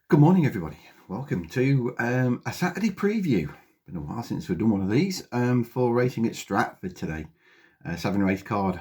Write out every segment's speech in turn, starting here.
Good morning, everybody. Welcome to a Saturday preview. Been a while since we've done one of these for racing at Stratford today. A 7-race card.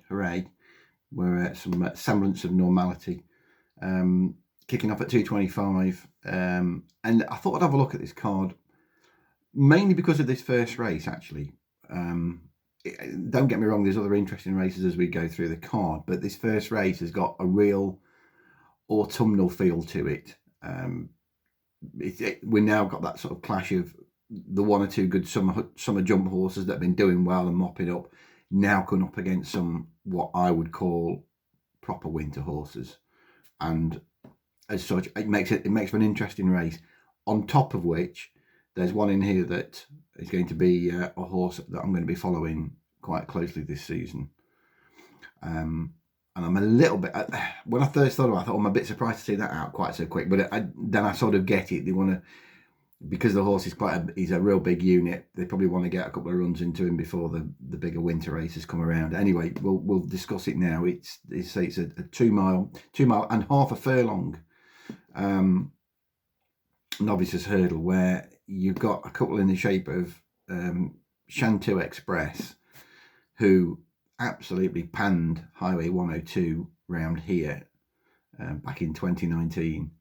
Hooray. We're at some semblance of normality. Kicking off at 2:25. And I thought I'd have a look at this card, mainly because of this first race, actually. Don't get me wrong, there's other interesting races as we go through the card, but this first race has got a real autumnal feel to it. We now got that sort of clash of the one or two good summer jump horses that have been doing well and mopping up, now coming up against some what I would call proper winter horses, and as such, it makes for an interesting race. On top of which, there's one in here that is going to be a horse that I'm going to be following quite closely this season. And I'm a little bit, when I first thought of it, I thought, I'm a bit surprised to see that out quite so quick. But then I sort of get it. They want to, because the horse is he's a real big unit, they probably want to get a couple of runs into him before the bigger winter races come around. Anyway, we'll discuss it now. It's a 2 mile and half a furlong novices hurdle, where you've got a couple in the shape of Shantou Express, who absolutely panned Highway 102 round here back in 2019,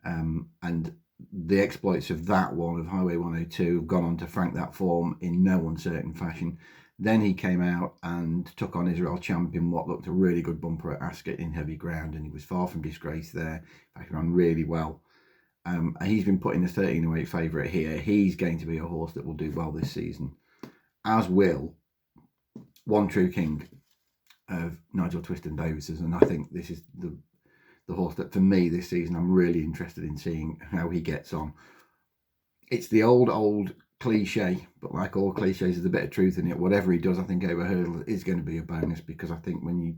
and the exploits of that one, of Highway 102, have gone on to frank that form in no uncertain fashion. Then he came out and took on Israel Champion, what looked a really good bumper at Ascot in heavy ground, and he was far from disgraced there. In fact, he ran really well. He's been put in the 13-weight favourite here. He's going to be a horse that will do well this season, as will One True King of Nigel Twiston-Davies's, and I think this is the horse that, for me, this season I'm really interested in seeing how he gets on. It's the old cliche, but like all cliches, there's a bit of truth in it. Whatever he does, I think over hurdle is going to be a bonus, because I think when you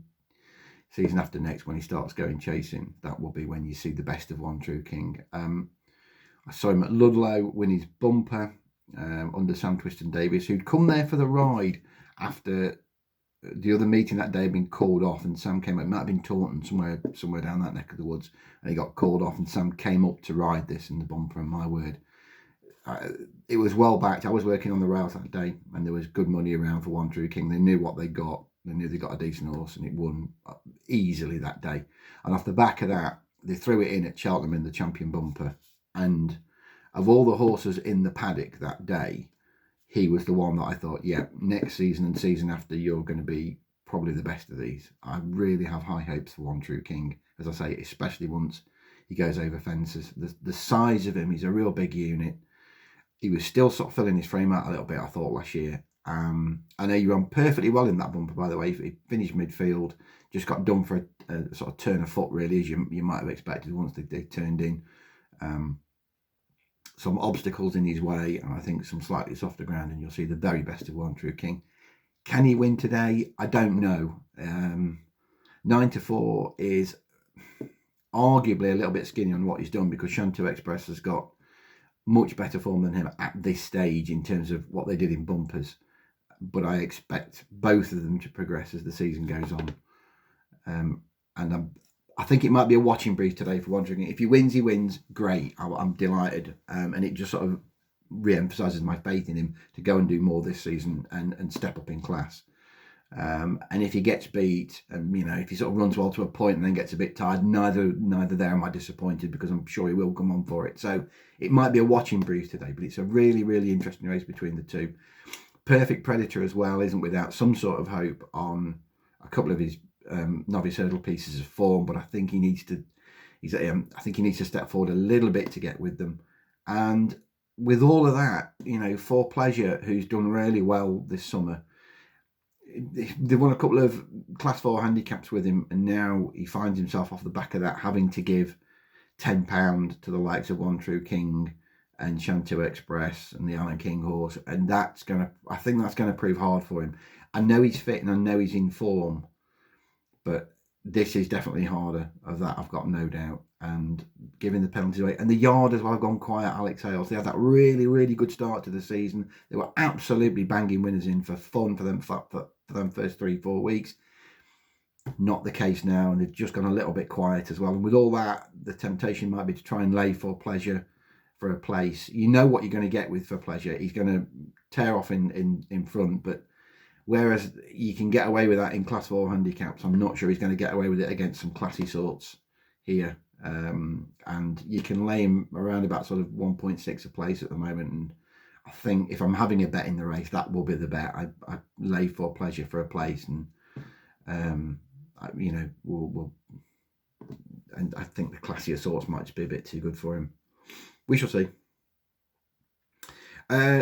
season after next, when he starts going chasing, that will be when you see the best of One True King. I saw him at Ludlow win his bumper under Sam Twiston-Davies, who'd come there for the ride after the other meeting that day had been called off, and Sam came up. It might have been Taunton, somewhere down that neck of the woods, and he got called off, and Sam came up to ride this in the bumper, and my word, it was well backed. I was working on the rails that day, and there was good money around for One True King. They knew what they got. They knew they got a decent horse, and it won easily that day. And off the back of that, they threw it in at Cheltenham in the champion bumper, and of all the horses in the paddock that day, he was the one that I thought, yeah, next season and season after, you're going to be probably the best of these. I really have high hopes for One True King, as I say, especially once he goes over fences. The size of him, he's a real big unit. He was still sort of filling his frame out a little bit, I thought, last year. I know he ran perfectly well in that bumper, by the way. He finished midfield, just got done for a sort of turn of foot, really, as you might have expected once they turned in. Some obstacles in his way, and I think some slightly softer ground, and you'll see the very best of One True King. Can he win today? I don't know. 9-4 is arguably a little bit skinny on what he's done, because Shantou Express has got much better form than him at this stage in terms of what they did in bumpers. But I expect both of them to progress as the season goes on. And I think it might be a watching brief today for One True King. If he wins, great. I'm delighted. And it just sort of re-emphasises my faith in him to go and do more this season and step up in class. And if he gets beat, and if he sort of runs well to a point and then gets a bit tired, neither there am I disappointed, because I'm sure he will come on for it. So it might be a watching brief today, but it's a really, really interesting race between the two. Perfect Predator as well isn't without some sort of hope on a couple of his novice hurdle pieces of form, but I think he needs to. I think he needs to step forward a little bit to get with them. And with all of that, For Pleasure, who's done really well this summer, they won a couple of Class 4 handicaps with him, and now he finds himself off the back of that having to give £10 to the likes of One True King and Shantou Express and the Alan King horse, and I think that's going to prove hard for him. I know he's fit and I know he's in form, but this is definitely harder. Of that, I've got no doubt. And giving the penalties away, and the yard as well have gone quiet. Alex Hales, they had that really, really good start to the season. They were absolutely banging winners in for fun for them first 3-4 weeks. Not the case now, and they've just gone a little bit quiet as well. And with all that, the temptation might be to try and lay for pleasure for a place. You know what you're going to get with for pleasure. He's going to tear off in front, but whereas you can get away with that in Class 4 handicaps, I'm not sure he's going to get away with it against some classy sorts here. And you can lay him around about sort of 1.6 a place at the moment. And I think if I'm having a bet in the race, that will be the bet. I lay for pleasure for a place, and and I think the classier sorts might just be a bit too good for him. We shall see.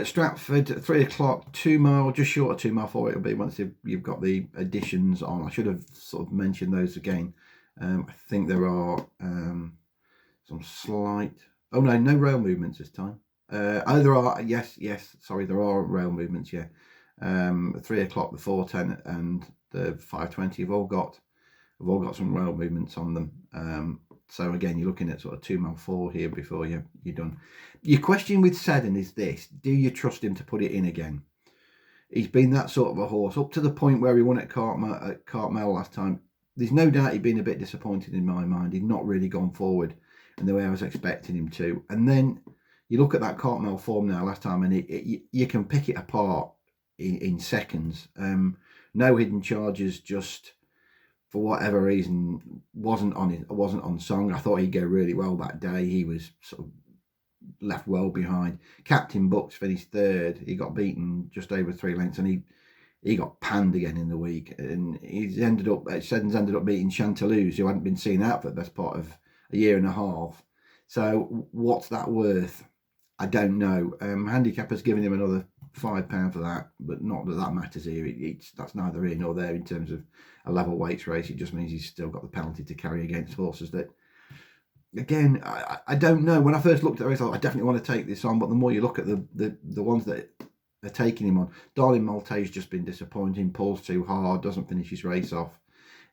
Stratford, 3 o'clock, 2 mile, just short of 2 mile 4 it'll be once you've got the additions on. I should have sort of mentioned those again. I think there are some slight... Oh, no rail movements this time. There are, yes, sorry, there are rail movements, yeah. 3 o'clock, the 4:10 and the 5:20 have all got some rail movements on them. So again, you're looking at sort of 2 mile 4 here before you're done. Your question with Seddon is this: do you trust him to put it in again? He's been that sort of a horse up to the point where he won at Cartmel last time. There's no doubt he'd been a bit disappointed in my mind. He'd not really gone forward in the way I was expecting him to. And then you look at that Cartmel form now last time, and you can pick it apart in seconds. No hidden charges, just for whatever reason wasn't on song. I thought he'd go really well that day. He was sort of left well behind. Captain Bucks finished 3rd. He got beaten just over 3 lengths, and he got panned again in the week. And Seddon's ended up beating Chantelouse, who hadn't been seen out for the best part of a year and a half. So what's that worth? I don't know. Handicapper's given him another £5 for that, but not that matters here. That's neither here nor there in terms of a level weights race. It just means he's still got the penalty to carry against horses that, again, I don't know. When I first looked at the race, I thought I definitely want to take this on, but the more you look at the ones that are taking him on, Darling Maltese just been disappointing. Pulls too hard, doesn't finish his race off.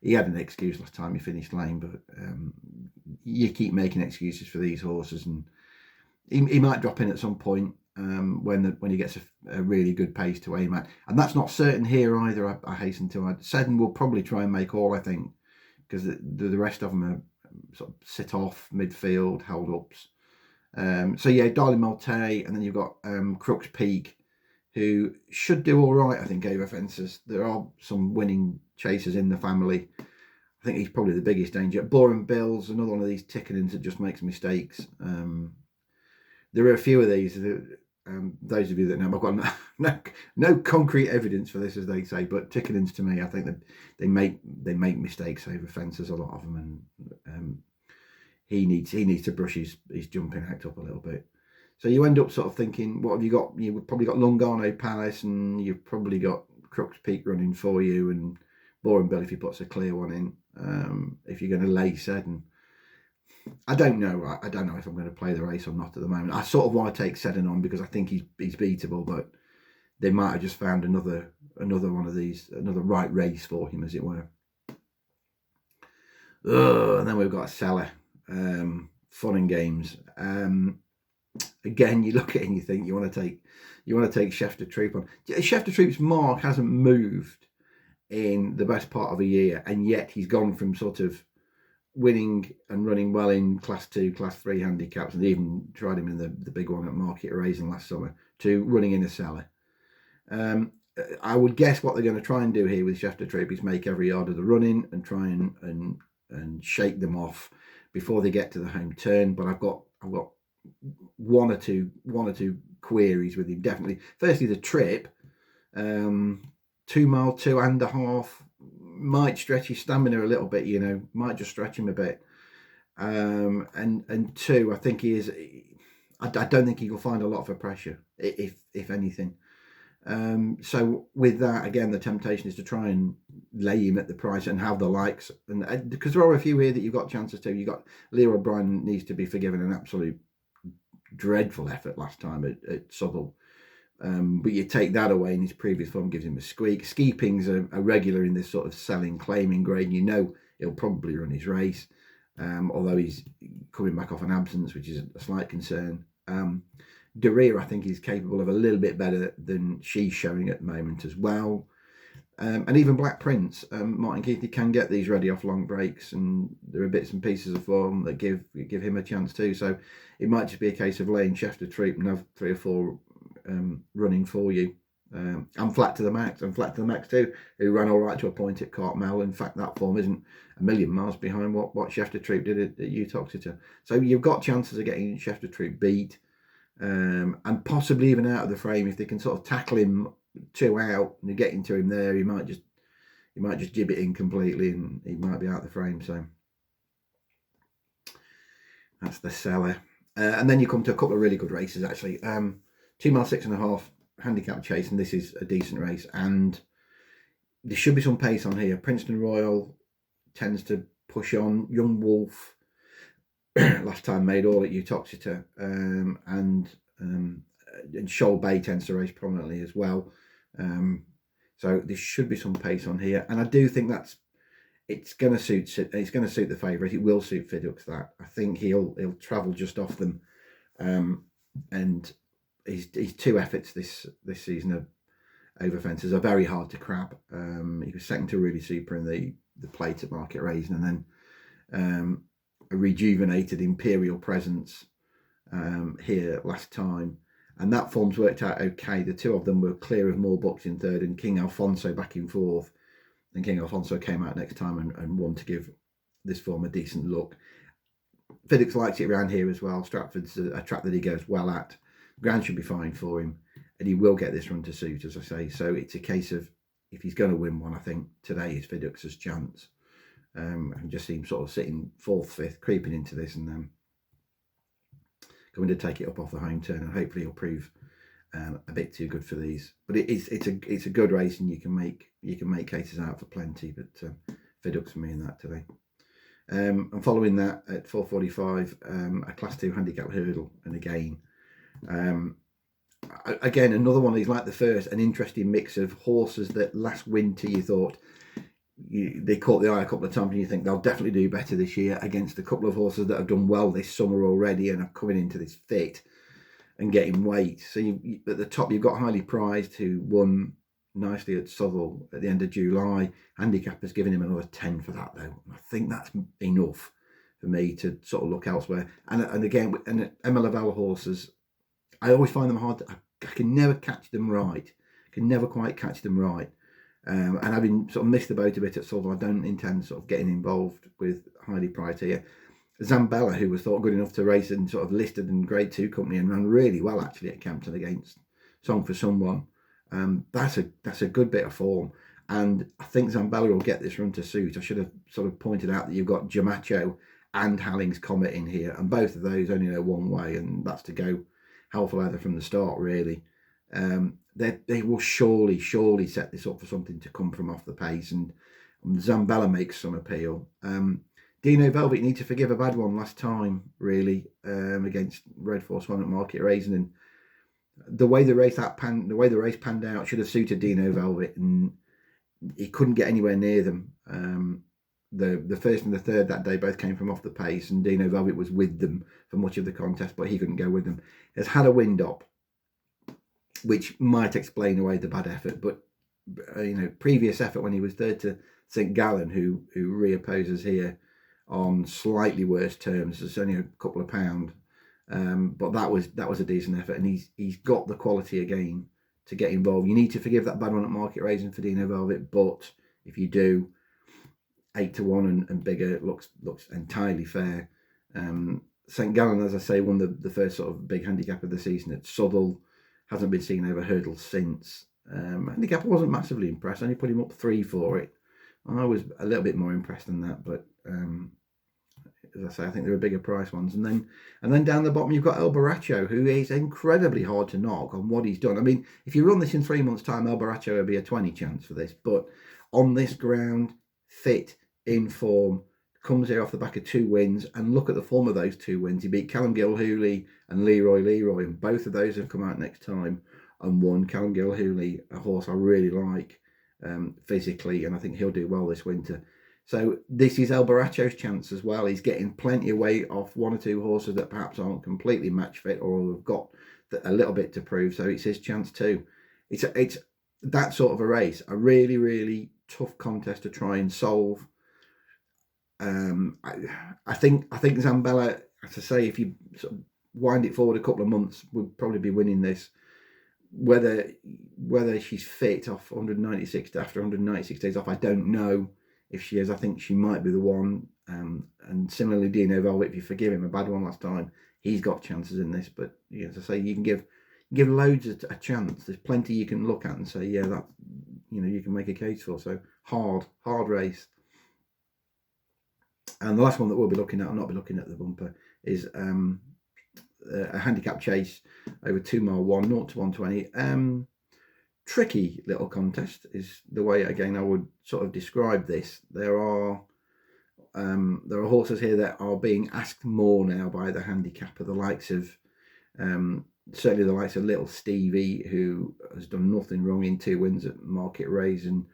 He had an excuse last time he finished lame, but you keep making excuses for these horses, and he might drop in at some point when he gets a really good pace to aim at. And that's not certain here either, I hasten to add. Seddon will probably try and make all, I think, because the rest of them are sort of sit off, midfield, held ups. So yeah, Darling Maltese, and then you've got Crooks Peak, who should do all right, I think, over fences. There are some winning chasers in the family. I think he's probably the biggest danger. Borum Bill's another one of these tickenings that just makes mistakes. There are a few of these. Those of you that know, I've got no concrete evidence for this, as they say, but tickenings to me, I think that they make mistakes over fences, a lot of them, and he needs to brush his jumping act up a little bit. So you end up sort of thinking, what have you got? You've probably got Lungano Palace, and you've probably got Crooks Peak running for you, and Borum Bill if he puts a clear one in. If you're going to lay Seddon, I don't know. I don't know if I'm going to play the race or not at the moment. I sort of want to take Seddon on because I think he's beatable, but they might have just found another one of these, another right race for him, as it were. And then we've got Seller, Fun and Games. Again, you look at it and you think you want to take Chef de Troupe on. Chef de Troupe's mark hasn't moved in the best part of a year, and yet he's gone from sort of winning and running well in Class 2, Class 3 handicaps, and even tried him in the big one at Market Raising last summer, to running in a Seller. I would guess what they're going to try and do here with Chef de Troupe is make every yard of the running and try and shake them off before they get to the home turn. But I've got one or two queries with him, definitely. Firstly, the trip, 2 mile 2.5 might stretch his stamina a little bit, might just stretch him a bit. And 2, I think he is. I don't think he will find a lot for pressure, if anything. So with that, again, the temptation is to try and lay him at the price and have the likes, and because there are a few here that you've got chances to. You got Leroy O'Brien needs to be forgiven an absolute dreadful effort last time at Southall. But you take that away, and his previous form gives him a squeak. Skeeping's a regular in this sort of selling, claiming grade. He'll probably run his race, although he's coming back off an absence, which is a slight concern. De Reer, I think, is capable of a little bit better than she's showing at the moment as well. And even Black Prince, Martin Keithley can get these ready off long breaks, and there are bits and pieces of form that give him a chance too. So it might just be a case of laying Chef de Troupe and have 3 or 4 running for you. And Flat to the Max too, who ran all right to a point at Cartmel. In fact, that form isn't a million miles behind what Chef de Troupe did at Uttoxeter. So you've got chances of getting Chef de Troupe beat, and possibly even out of the frame if they can sort of tackle him 2 out and get into him there. He might just jib it in completely, and he might be out of the frame. So that's the seller. And then you come to a couple of really good races actually. 2 mile 6.5 handicap chase, and this is a decent race, and there should be some pace on here. Princeton Royal tends to push on. Young Wolf last time made all at Uttoxeter, and Shoal Bay tends to race prominently as well. So there should be some pace on here, and I do think it's going to suit the favourite. It will suit Fiddux. That I think he'll travel just off them, and his 2 efforts this season of over fences are very hard to crab. He was second to Really Super in the plate at Market Raisin, and then a rejuvenated Imperial Presence here last time, and that form's worked out okay. The 2 of them were clear of more books in third, and King Alfonso back in fourth, and King Alfonso came out next time and won to give this form a decent look. Fiddux likes it around here as well. Stratford's a track that he goes well at. Ground should be fine for him, and he will get this run to suit, as I say. So it's a case of, if he's going to win one, I think today is Fiddux's chance. I can just see him sort of sitting 4th, 5th, creeping into this, and then going to take it up off the home turn, and hopefully he'll prove a bit too good for these. But it's a good race, and you can make cases out for plenty. But Fiddux for me in that today. And following that at 4:45, a Class 2 handicap hurdle, and again another one is like the first, an interesting mix of horses that last winter you thought they caught the eye a couple of times, and you think they'll definitely do better this year, against a couple of horses that have done well this summer already and are coming into this fit and getting weight. So at the top you've got Highly Prized, who won nicely at Southwell at the end of July. Handicap has given him another 10 for that though. I think that's enough for me to sort of look elsewhere. And again, and Emma Lavelle horses, I always find them hard. I can never catch them right. I can never quite catch them right. And having sort of missed the boat a bit at Southwell, I don't intend sort of getting involved with Highly Prized here. Zambella, who was thought good enough to race in sort of listed in Grade 2 company and ran really well actually at Kempton against Song for Someone. That's a good bit of form, and I think Zambella will get this run to suit. I should have sort of pointed out that you've got Jamacho and Halling's Comet in here, and both of those only know one way, and that's to go hell for leather from the start, really. They will surely set this up for something to come from off the pace, and Zambella makes some appeal. Dino Velvet, you need to forgive a bad one last time, really, against Red Force One at Market Raisin, and the way the race panned out should have suited Dino Velvet, and he couldn't get anywhere near them. The first and the third that day both came from off the pace, and Dino Velvet was with them for much of the contest, but he couldn't go with them. Has had a wind up, which might explain away the bad effort, but previous effort when he was third to St Gallen, who reopposes here on slightly worse terms. It's only a couple of pound, but that was a decent effort, and he's got the quality again to get involved. You need to forgive that bad one at Market Raisin for Dino Velvet, but if you do, 8-1 and bigger looks entirely fair. St Gallen, as I say, won the first sort of big handicap of the season at Southwell. Hasn't been seen over hurdles since. Handicap wasn't massively impressed. I only put him up 3 for it. I was a little bit more impressed than that, but as I say, I think there were bigger price ones. And then down the bottom, you've got El Baracho, who is incredibly hard to knock on what he's done. I mean, if you run this in 3 months' time, El Baracho would be a 20 chance for this. But on this ground, fit, in form, comes here off the back of 2 wins, and look at the form of those 2 wins. He beat Callum Gilhooly and Leroy, and both of those have come out next time and won. Callum Gilhooly, a horse I really like physically, and I think he'll do well this winter. So this is El Baracho's chance as well. He's getting plenty of weight off 1 or 2 horses that perhaps aren't completely match fit or have got a little bit to prove. So it's his chance too. It's that sort of a race, a really, really tough contest to try and solve. I think Zambella, as I say, if you sort of wind it forward a couple of months, would probably be winning this. Whether she's fit off 196 after 196 days off, I don't know if she is. I think she might be the one. And similarly, Dino Velvet, if you forgive him a bad one last time, he's got chances in this. But as I say, you can give loads a chance. There's plenty you can look at and say, yeah, that you can make a case for. So hard race. And the last one that we'll be looking at, I'll not be looking at the bumper, is a handicap chase over 2 mile 1, 0 to 120. Tricky little contest is the way, again, I would sort of describe this. There are horses here that are being asked more now by the handicapper, the likes of certainly the likes of Little Stevie, who has done nothing wrong in 2 wins at Market Race, and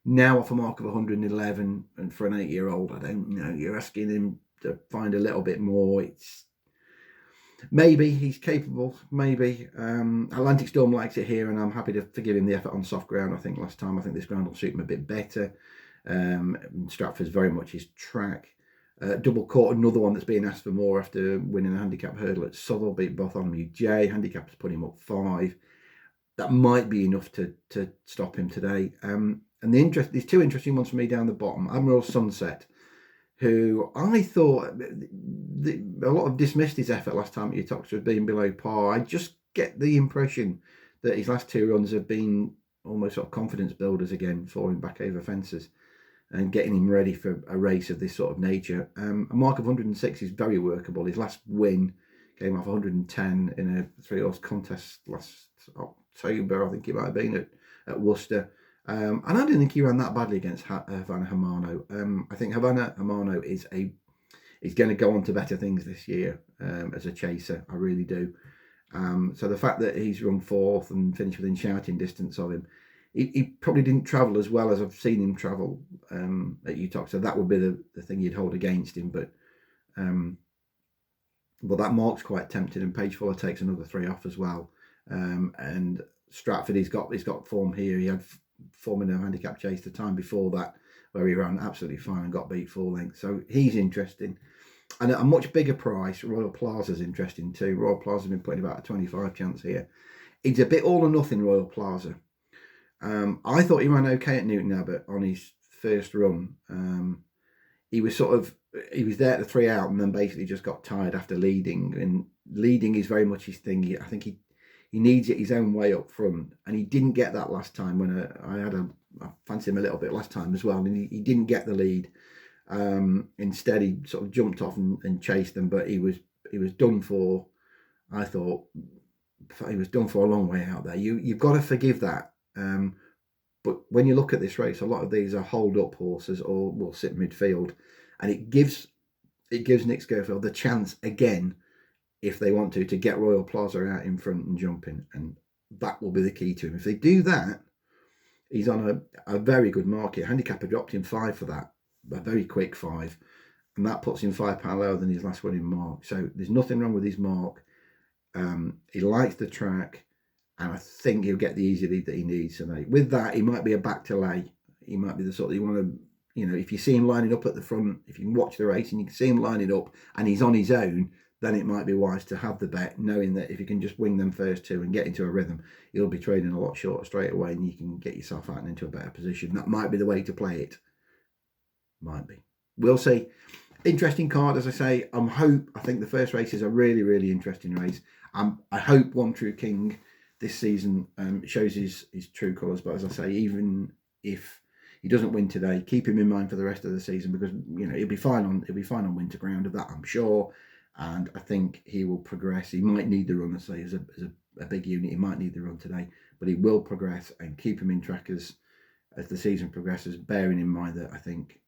now off a mark of 111, and for an 8-year-old, I don't know, you're asking him to find a little bit more. It's maybe he's capable, maybe. Atlantic Storm likes it here, and I'm happy to forgive him the effort on soft ground. I think last time, I think this ground will suit him a bit better. Stratford's very much his track. Double Court, another one that's being asked for more after winning a handicap hurdle at Southall, beat Bartholomew J. Handicap's put him up 5. That might be enough to stop him today. And there's 2 interesting ones for me down the bottom. Admiral Sunset, who I thought a lot of dismissed his effort last time at Utoxeter as being below par. I just get the impression that his last 2 runs have been almost sort of confidence builders again for him back over fences and getting him ready for a race of this sort of nature. A mark of 106 is very workable. His last win came off 110 in a 3-horse contest last October, I think it might have been, at Worcester. And I didn't think he ran that badly against Havana Hermano. I think Havana Hermano is going to go on to better things this year as a chaser. I really do. So the fact that he's run 4th and finished within shouting distance of him, he probably didn't travel as well as I've seen him travel at Utoxeter. So that would be the thing you'd hold against him. But that mark's quite tempting, and Page Fuller takes another 3 off as well. And Stratford, he's got form here. He had form in a handicap chase the time before that, where he ran absolutely fine and got beat 4 lengths. So he's interesting. And at a much bigger price, Royal Plaza's interesting too. Royal Plaza's been putting about a 25 chance here. It's a bit all or nothing, Royal Plaza. I thought he ran okay at Newton Abbot on his first run. He was there at the 3 out and then basically just got tired after leading. And leading is very much his thing. I think he needs it his own way up front, and he didn't get that last time when I fancied him a little bit last time as well, and he didn't get the lead. Instead, he sort of jumped off and chased them, but he was done for. I thought he was done for a long way out there. You've got to forgive that. But when you look at this race, a lot of these are hold up horses or will sit midfield, and it gives Nick Scurfield the chance again, if they want to get Royal Plaza out in front and jumping, and that will be the key to him. If they do that, he's on a very good market. Handicapper dropped him 5 for that, a very quick 5, and that puts him £5 lower than his last winning mark. So there's nothing wrong with his mark. He likes the track, and I think he'll get the easy lead that he needs tonight. With that, he might be a back to lay. He might be the sort that you want to, if you see him lining up at the front, if you can watch the race and you can see him lining up and he's on his own, then it might be wise to have the bet, knowing that if you can just wing them first 2 and get into a rhythm, you'll be trading a lot shorter straight away and you can get yourself out and into a better position. That might be the way to play it. Might be. We'll see. Interesting card, as I say. I think the first race is a really, really interesting race. I hope One True King this season shows his true colours. But as I say, even if he doesn't win today, keep him in mind for the rest of the season, because he'll be fine on winter ground, of that I'm sure. And I think he will progress. He might need the run, I say, as a big unit. He might need the run today, but he will progress, and keep him in trackers as the season progresses, bearing in mind that I think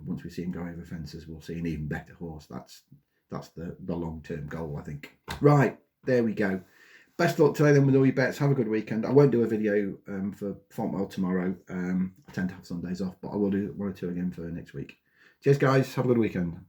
once we see him go over fences, we'll see an even better horse. That's the long-term goal, I think. Right, there we go. Best of luck today then with all your bets. Have a good weekend. I won't do a video for Fontwell tomorrow. I tend to have Sundays off, but I will do 1 or 2 again for next week. Cheers, guys. Have a good weekend.